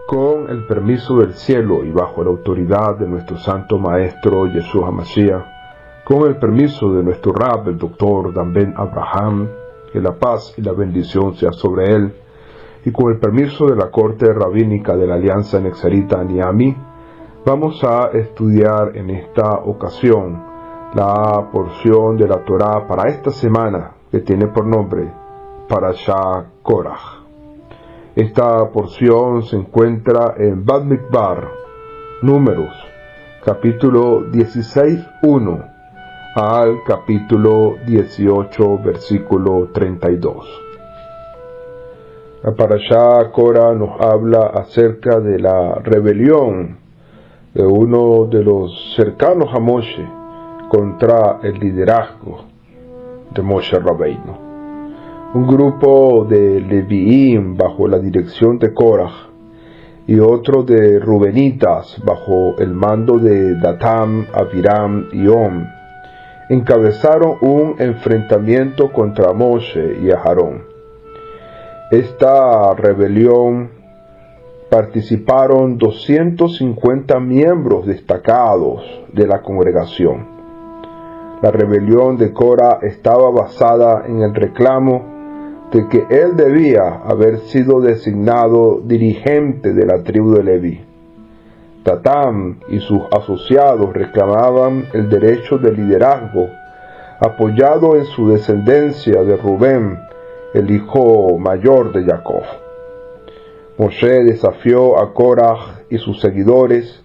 Con el permiso del cielo y bajo la autoridad de nuestro Santo Maestro Yeshua Hamashiach, con el permiso de nuestro Rab, el Dr. Dan Ben Abraham, que la paz y la bendición sea sobre él, y con el permiso de la Corte Rabínica de la Alianza Nexarita Niami, vamos a estudiar en esta ocasión la porción de la Torá para esta semana que tiene por nombre Parashá Korach. Esta porción se encuentra en Bamidbar, Números, capítulo 16:1 al capítulo 18, versículo 32. La Parashá Korach nos habla acerca de la rebelión de uno de los cercanos a Moshe contra el liderazgo de Moshe Rabbeinu. Un grupo de Leviim bajo la dirección de Korach y otro de Rubenitas bajo el mando de Datam, Abiram y Om encabezaron un enfrentamiento contra Moshe y Aarón. Esta rebelión participaron 250 miembros destacados de la congregación. La rebelión de Korach estaba basada en el reclamo de que él debía haber sido designado dirigente de la tribu de Leví. Datam y sus asociados reclamaban el derecho de liderazgo, apoyado en su descendencia de Rubén, el hijo mayor de Jacob. Moshe desafió a Korach y sus seguidores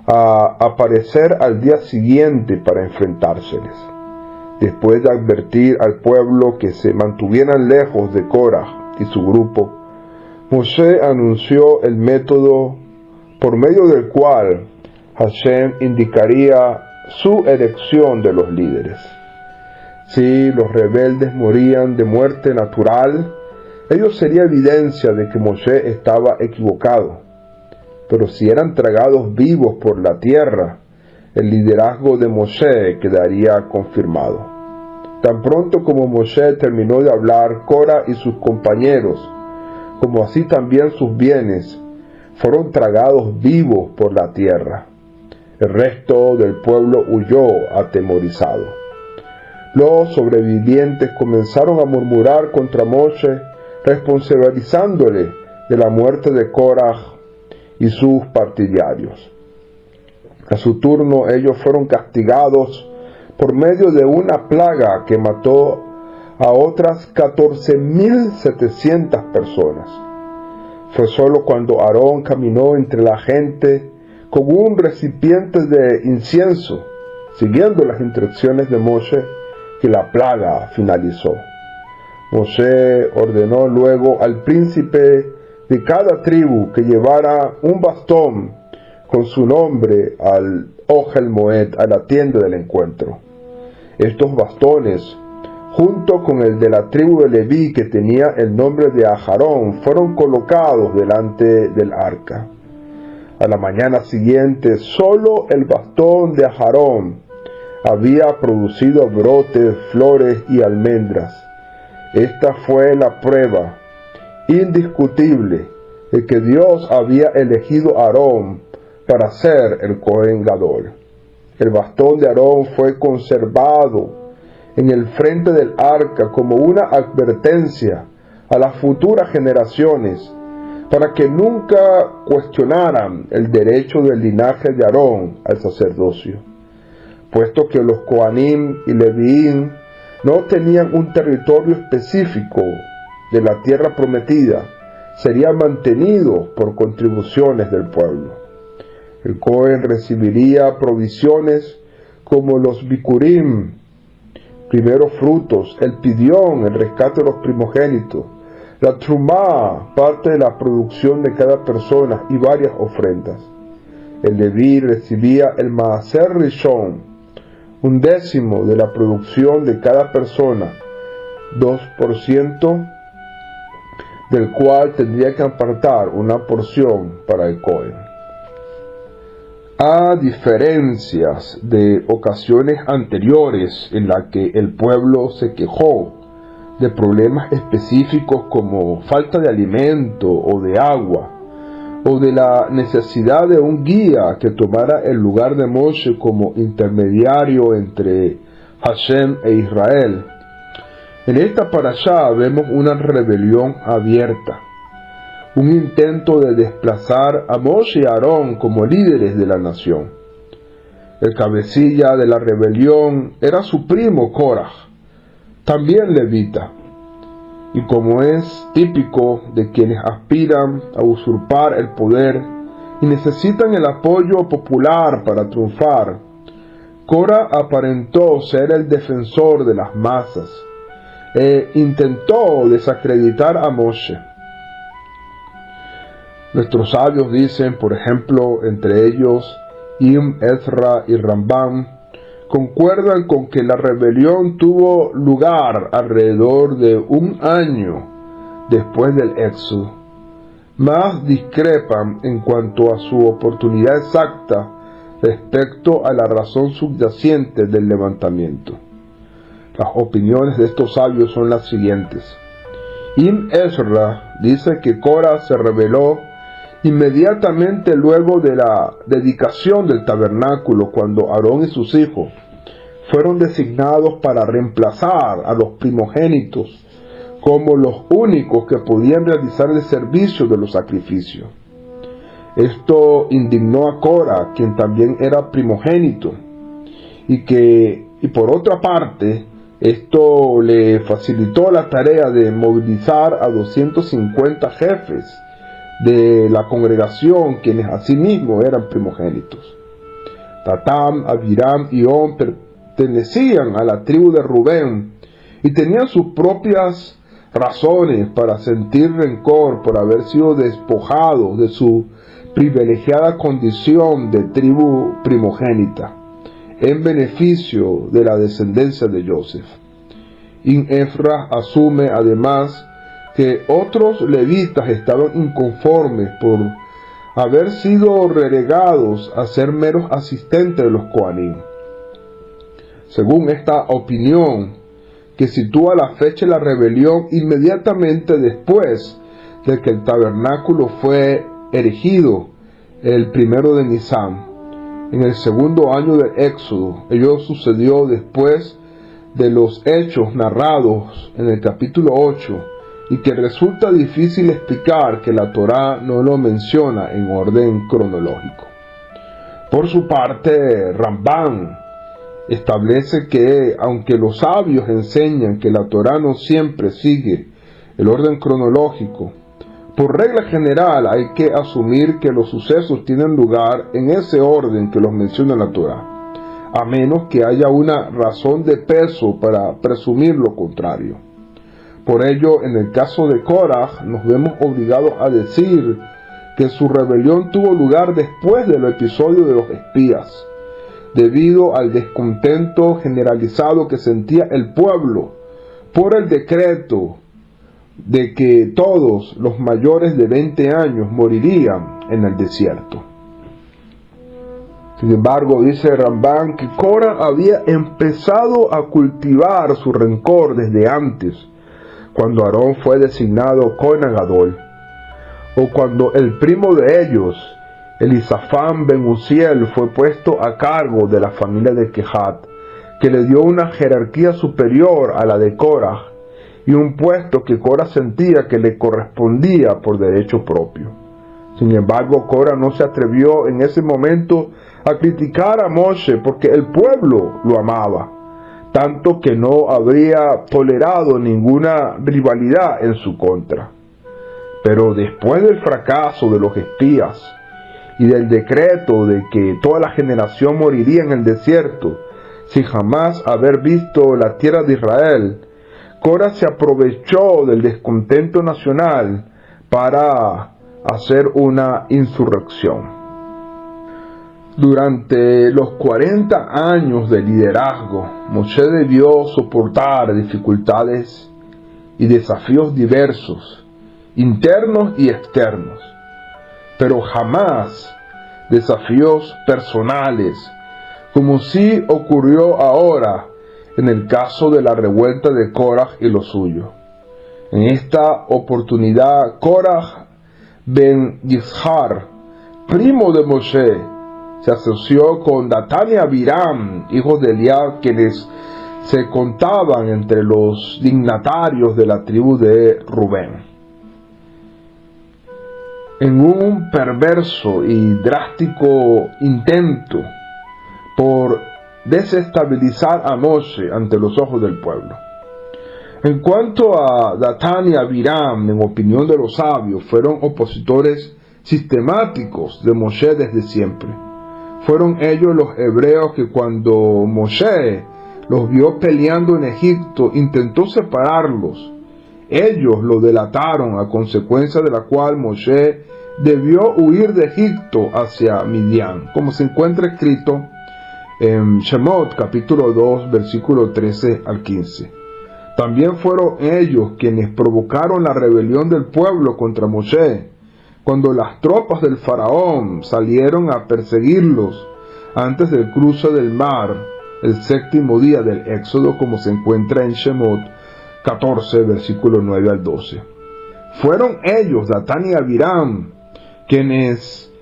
a aparecer al día siguiente para enfrentárseles. Después de advertir al pueblo que se mantuvieran lejos de Korach y su grupo, Moshe anunció el método por medio del cual Hashem indicaría su elección de los líderes. Si los rebeldes morían de muerte natural, ello sería evidencia de que Moshe estaba equivocado. Pero si eran tragados vivos por la tierra, el liderazgo de Moshe quedaría confirmado. Tan pronto como Moshe terminó de hablar, Korach y sus compañeros, como así también sus bienes, fueron tragados vivos por la tierra. El resto del pueblo huyó atemorizado. Los sobrevivientes comenzaron a murmurar contra Moshe, responsabilizándole de la muerte de Korach y sus partidarios. A su turno, ellos fueron castigados por medio de una plaga que mató a otras 14,700 personas. Fue solo cuando Aarón caminó entre la gente con un recipiente de incienso, siguiendo las instrucciones de Moshe, que la plaga finalizó. Moshe ordenó luego al príncipe de cada tribu que llevara un bastón con su nombre al Ohel Moed, a la tienda del encuentro. Estos bastones, junto con el de la tribu de Leví que tenía el nombre de Aarón, fueron colocados delante del arca. A la mañana siguiente, solo el bastón de Aarón había producido brotes, flores y almendras. Esta fue la prueba indiscutible de que Dios había elegido a Aarón para ser el Cohen Gadol. El bastón de Aarón fue conservado en el frente del arca como una advertencia a las futuras generaciones para que nunca cuestionaran el derecho del linaje de Aarón al sacerdocio, puesto que los Coanim y Leviín no tenían un territorio específico de la tierra prometida, serían mantenidos por contribuciones del pueblo. El Cohen recibiría provisiones como los bikurim, primeros frutos, el pidión, el rescate de los primogénitos, la trumá, parte de la producción de cada persona y varias ofrendas. El Leví recibía el maaser rishon, 1/10 de la producción de cada persona, 2% del cual tendría que apartar una porción para el Cohen. A diferencias de ocasiones anteriores en las que el pueblo se quejó de problemas específicos como falta de alimento o de agua, o de la necesidad de un guía que tomara el lugar de Moshe como intermediario entre Hashem e Israel. En esta parashá vemos una rebelión abierta, un intento de desplazar a Moshe y Aarón como líderes de la nación. El cabecilla de la rebelión era su primo Korah, también levita, y como es típico de quienes aspiran a usurpar el poder y necesitan el apoyo popular para triunfar, Korah aparentó ser el defensor de las masas e intentó desacreditar a Moshe. Nuestros sabios dicen, por ejemplo, entre ellos Ibn Ezra y Rambam, concuerdan con que la rebelión tuvo lugar alrededor de un año después del Éxodo. Más discrepan en cuanto a su oportunidad exacta respecto a la razón subyacente del levantamiento. Las opiniones de estos sabios son las siguientes. Ibn Ezra dice que Korah se rebeló inmediatamente luego de la dedicación del tabernáculo, cuando Aarón y sus hijos fueron designados para reemplazar a los primogénitos como los únicos que podían realizar el servicio de los sacrificios. Esto indignó a Korah, quien también era primogénito, y por otra parte, esto le facilitó la tarea de movilizar a 250 jefes de la congregación, quienes asimismo eran primogénitos. Tatam, Abiram y On pertenecían a la tribu de Rubén y tenían sus propias razones para sentir rencor por haber sido despojados de su privilegiada condición de tribu primogénita, en beneficio de la descendencia de Joseph. Ibn Ezra asume además que otros levitas estaban inconformes por haber sido relegados a ser meros asistentes de los Kohanim. Según esta opinión, que sitúa la fecha de la rebelión inmediatamente después de que el tabernáculo fue erigido, el 1 de Nisan, en el segundo año del Éxodo. Ello sucedió después de los hechos narrados en el capítulo 8, y que resulta difícil explicar que la Torá no lo menciona en orden cronológico. Por su parte, Rambam establece que, aunque los sabios enseñan que la Torá no siempre sigue el orden cronológico, por regla general hay que asumir que los sucesos tienen lugar en ese orden que los menciona la Torá, a menos que haya una razón de peso para presumir lo contrario. Por ello, en el caso de Korah, nos vemos obligados a decir que su rebelión tuvo lugar después del episodio de los espías, debido al descontento generalizado que sentía el pueblo por el decreto de que todos los mayores de 20 años morirían en el desierto. Sin embargo, dice Rambam que Korah había empezado a cultivar su rencor desde antes, cuando Aarón fue designado Kohen Gadol, o cuando el primo de ellos, Elisafán ben Uziel, fue puesto a cargo de la familia de Kehat, que le dio una jerarquía superior a la de Korah, y un puesto que Korah sentía que le correspondía por derecho propio. Sin embargo, Korah no se atrevió en ese momento a criticar a Moshe porque el pueblo lo amaba, tanto que no habría tolerado ninguna rivalidad en su contra. Pero después del fracaso de los espías y del decreto de que toda la generación moriría en el desierto sin jamás haber visto la tierra de Israel, Korah se aprovechó del descontento nacional para hacer una insurrección. Durante los 40 años de liderazgo, Moshe debió soportar dificultades y desafíos diversos, internos y externos, pero jamás desafíos personales, como sí ocurrió ahora en el caso de la revuelta de Korah y lo suyo. En esta oportunidad, Korah ben Yishar, primo de Moshe, se asoció con Datán y Abiram, hijos de Eliab, quienes se contaban entre los dignatarios de la tribu de Rubén. En un perverso y drástico intento por desestabilizar a Moshe ante los ojos del pueblo. En cuanto a Datán y Abiram, en opinión de los sabios, fueron opositores sistemáticos de Moshe desde siempre. Fueron ellos los hebreos que cuando Moshe los vio peleando en Egipto, intentó separarlos. Ellos lo delataron, a consecuencia de la cual Moshe debió huir de Egipto hacia Midian, como se encuentra escrito en Shemot capítulo 2 versículo 13 al 15. También fueron ellos quienes provocaron la rebelión del pueblo contra Moshe, cuando las tropas del faraón salieron a perseguirlos antes del cruce del mar, el séptimo día del Éxodo, como se encuentra en Shemot 14, versículo 9 al 12. Fueron ellos, Datán y Abiram, quienes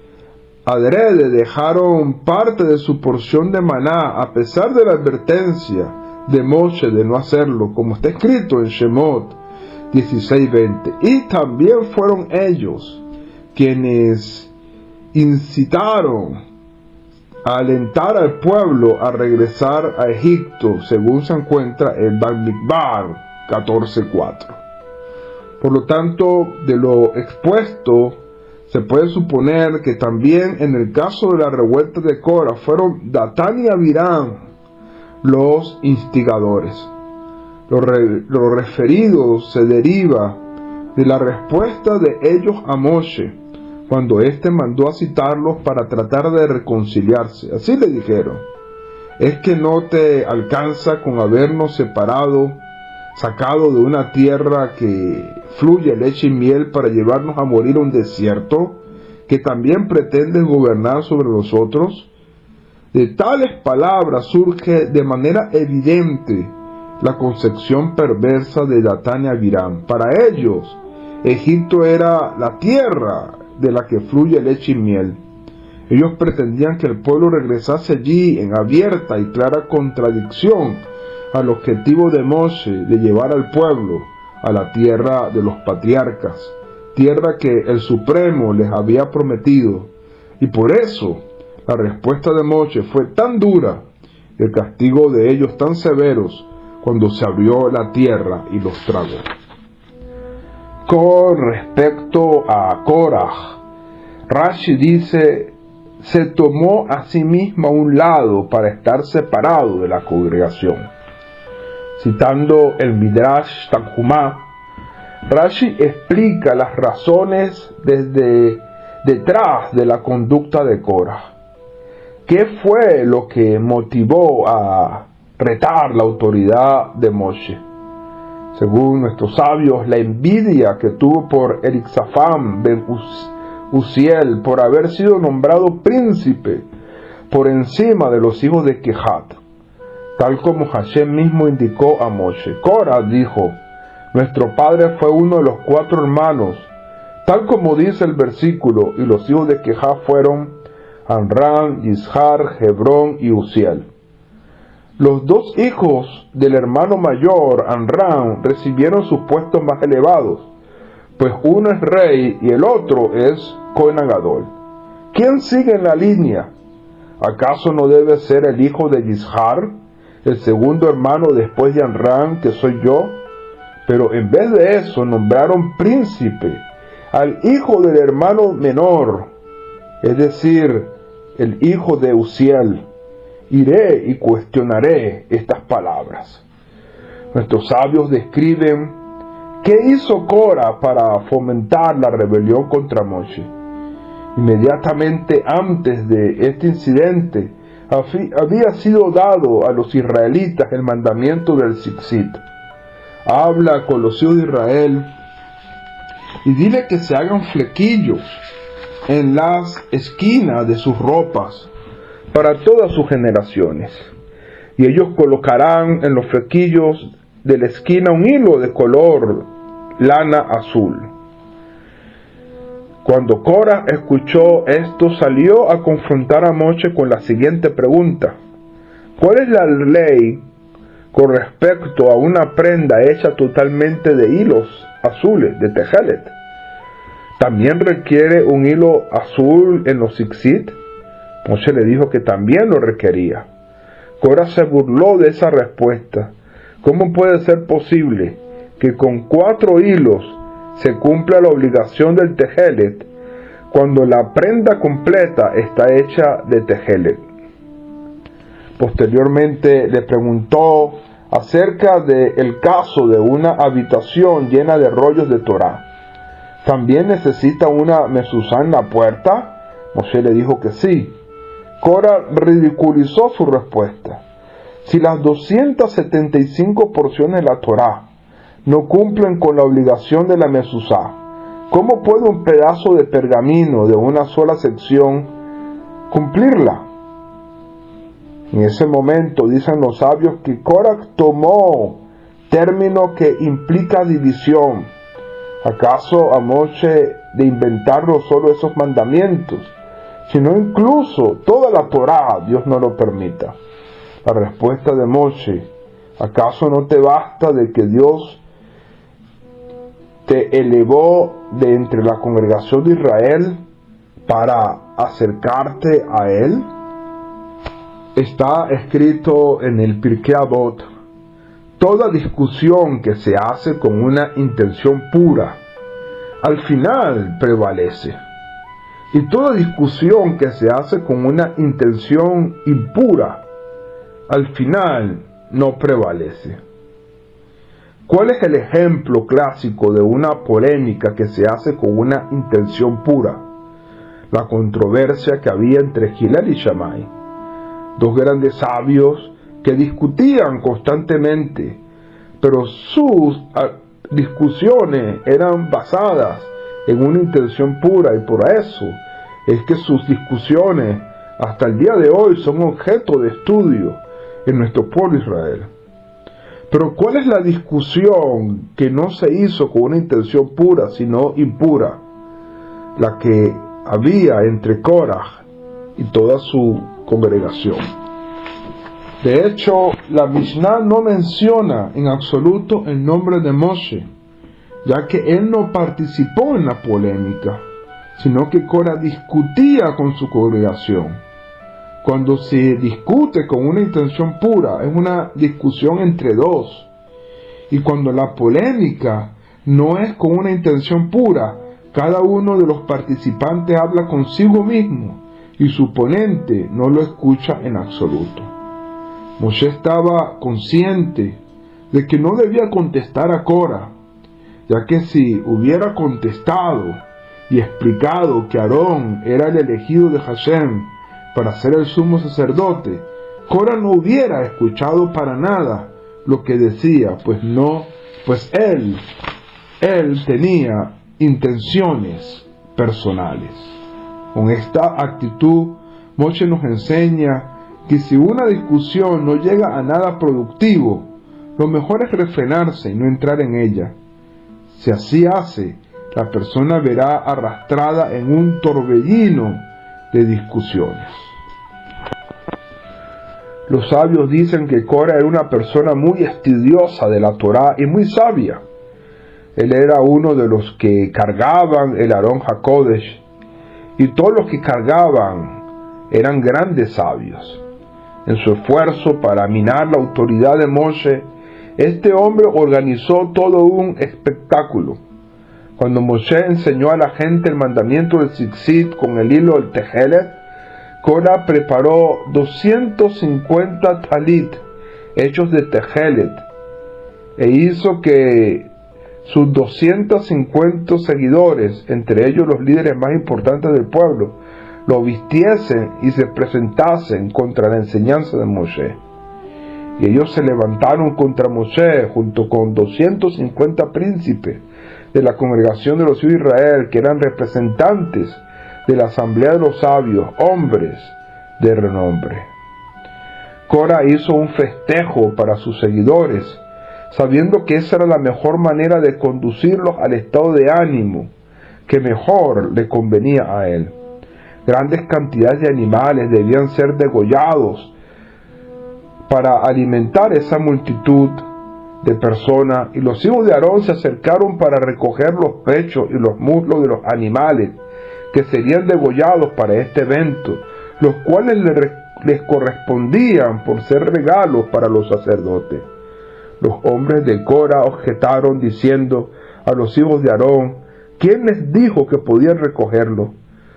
adrede dejaron parte de su porción de maná, a pesar de la advertencia de Moshe de no hacerlo, como está escrito en Shemot 16:20. Y también fueron ellos quienes incitaron a alentar al pueblo a regresar a Egipto, según se encuentra en Bamidbar 14:4. Por lo tanto, de lo expuesto, se puede suponer que también en el caso de la revuelta de Cora fueron Datán y Abiram los instigadores. Lo referido se deriva de la respuesta de ellos a Moshe, cuando éste mandó a citarlos para tratar de reconciliarse. Así le dijeron: ¿es que no te alcanza con habernos sacado de una tierra que fluye leche y miel para llevarnos a morir a un desierto, que también pretendes gobernar sobre nosotros? De tales palabras surge de manera evidente la concepción perversa de Datán y Abiram. Para ellos, Egipto era la tierra de la que fluye leche y miel. Ellos pretendían que el pueblo regresase allí en abierta y clara contradicción al objetivo de Moshe de llevar al pueblo a la tierra de los patriarcas, tierra que el Supremo les había prometido. Y por eso la respuesta de Moshe fue tan dura, el castigo de ellos tan severos, cuando se abrió la tierra y los tragó. Con respecto a Korah, Rashi dice: se tomó a sí mismo a un lado para estar separado de la congregación. Citando el Midrash Tanhumá, Rashi explica las razones detrás de la conducta de Korah. ¿Qué fue lo que motivó a retar la autoridad de Moshe? Según nuestros sabios, la envidia que tuvo por Elixafán ben Uziel por haber sido nombrado príncipe por encima de los hijos de Kehat, tal como Hashem mismo indicó a Moshe. Korah dijo: nuestro padre fue uno de los 4 hermanos, tal como dice el versículo, y los hijos de Kehat fueron Amram, Yishar, Hebrón y Uziel. Los 2 hijos del hermano mayor, Amram, recibieron sus puestos más elevados, pues uno es rey y el otro es Cohen Gadol. ¿Quién sigue en la línea? ¿Acaso no debe ser el hijo de Yishar, el segundo hermano después de Amram, que soy yo? Pero en vez de eso nombraron príncipe al hijo del hermano menor, es decir, el hijo de Uziel. Iré y cuestionaré estas palabras. Nuestros sabios describen qué hizo Korah para fomentar la rebelión contra Moshe. Inmediatamente antes de este incidente, había sido dado a los israelitas el mandamiento del Tzitzit. Habla con los hijos de Israel y dile que se hagan flequillos en las esquinas de sus ropas para todas sus generaciones, y ellos colocarán en los flequillos de la esquina un hilo de color lana azul. Cuando Korah escuchó esto, salió a confrontar a Moshe con la siguiente pregunta: ¿cuál es la ley con respecto a una prenda hecha totalmente de hilos azules, de tejelet? ¿También requiere un hilo azul en los tzitzit? Moshe le dijo que también lo requería. Korah se burló de esa respuesta. ¿Cómo puede ser posible que con 4 hilos se cumpla la obligación del tejelet cuando la prenda completa está hecha de tejelet? Posteriormente le preguntó acerca del caso de una habitación llena de rollos de Torá. ¿También necesita una mezuzá en la puerta? Moshe le dijo que sí. Korah ridiculizó su respuesta. Si las 275 porciones de la Torá no cumplen con la obligación de la mezuzá, ¿cómo puede un pedazo de pergamino de una sola sección cumplirla? En ese momento dicen los sabios que Korah tomó término que implica división. ¿Acaso a Moshe de inventar no solo esos mandamientos, sino incluso toda la Torá? Dios no lo permita. La respuesta de Moshe: ¿acaso no te basta de que Dios te elevó de entre la congregación de Israel para acercarte a Él? Está escrito en el Pirkei Avot: toda discusión que se hace con una intención pura, al final prevalece. Y toda discusión que se hace con una intención impura, al final no prevalece. ¿Cuál es el ejemplo clásico de una polémica que se hace con una intención pura? La controversia que había entre Hillel y Shammai, 2 grandes sabios que discutían constantemente, pero sus discusiones eran basadas en una intención pura, y por eso es que sus discusiones hasta el día de hoy son objeto de estudio en nuestro pueblo Israel. Pero ¿cuál es la discusión que no se hizo con una intención pura, sino impura? La que había entre Korah y toda su congregación. De hecho, la Mishnah no menciona en absoluto el nombre de Moshe, ya que él no participó en la polémica, sino que Korah discutía con su congregación. Cuando se discute con una intención pura, es una discusión entre 2. Y cuando la polémica no es con una intención pura, cada uno de los participantes habla consigo mismo y su oponente no lo escucha en absoluto. Moshe estaba consciente de que no debía contestar a Korah, ya que si hubiera contestado y explicado que Aarón era el elegido de Hashem para ser el sumo sacerdote, Korah no hubiera escuchado para nada lo que decía, pues él tenía intenciones personales. Con esta actitud, Moshe nos enseña que si una discusión no llega a nada productivo, lo mejor es refrenarse y no entrar en ella. Si así hace, la persona verá arrastrada en un torbellino de discusiones. Los sabios dicen que Korah era una persona muy estudiosa de la Torá y muy sabia. Él era uno de los que cargaban el Aarón HaKodesh, y todos los que cargaban eran grandes sabios. En su esfuerzo para minar la autoridad de Moshe, este hombre organizó todo un espectáculo. Cuando Moshe enseñó a la gente el mandamiento del tzitzit con el hilo del tejelet, Korah preparó 250 talit hechos de tejelet e hizo que sus 250 seguidores, entre ellos los líderes más importantes del pueblo, lo vistiesen y se presentasen contra la enseñanza de Moshe. Y ellos se levantaron contra Moshe junto con 250 príncipes de la congregación de los hijos de Israel, que eran representantes de la asamblea de los sabios, hombres de renombre. Korah hizo un festejo para sus seguidores, sabiendo que esa era la mejor manera de conducirlos al estado de ánimo que mejor le convenía a él. Grandes cantidades de animales debían ser degollados para alimentar esa multitud de personas, y los hijos de Aarón se acercaron para recoger los pechos y los muslos de los animales que serían degollados para este evento, los cuales les correspondían por ser regalos para los sacerdotes. Los hombres de Cora objetaron diciendo a los hijos de Aarón: ¿quién les dijo que podían recogerlo?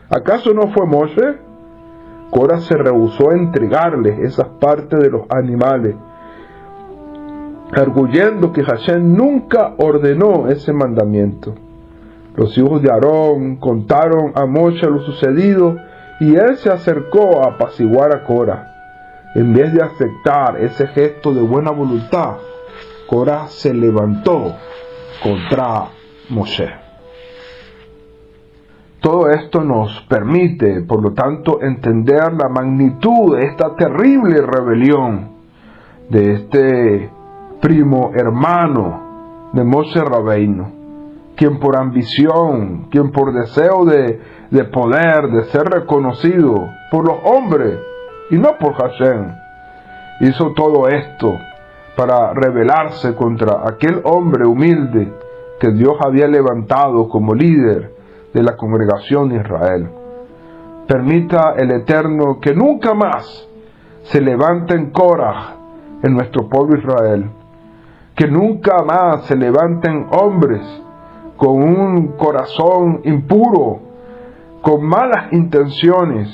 ¿Acaso no fue Moshe? Cora se rehusó a entregarles esas partes de los animales, arguyendo que Hashem nunca ordenó ese mandamiento. Los hijos de Aarón contaron a Moshe lo sucedido, y él se acercó a apaciguar a Cora. En vez de aceptar ese gesto de buena voluntad, Cora se levantó contra Moshe. Todo esto nos permite, por lo tanto, entender la magnitud de esta terrible rebelión de este primo hermano de Moshe Rabbeinu, quien por ambición, quien por deseo de poder, de ser reconocido por los hombres y no por Hashem, hizo todo esto para rebelarse contra aquel hombre humilde que Dios había levantado como líder de la congregación de Israel. Permita el Eterno que nunca más se levanten Korah en nuestro pueblo Israel, que nunca más se levanten hombres con un corazón impuro, con malas intenciones,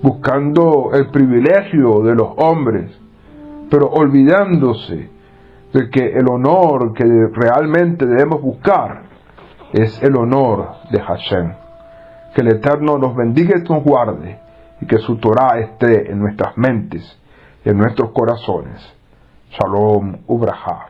buscando el privilegio de los hombres, pero olvidándose de que el honor que realmente debemos buscar es el honor de Hashem. Que el Eterno nos bendiga y nos guarde, y que su Torah esté en nuestras mentes y en nuestros corazones. Shalom Ubrajá.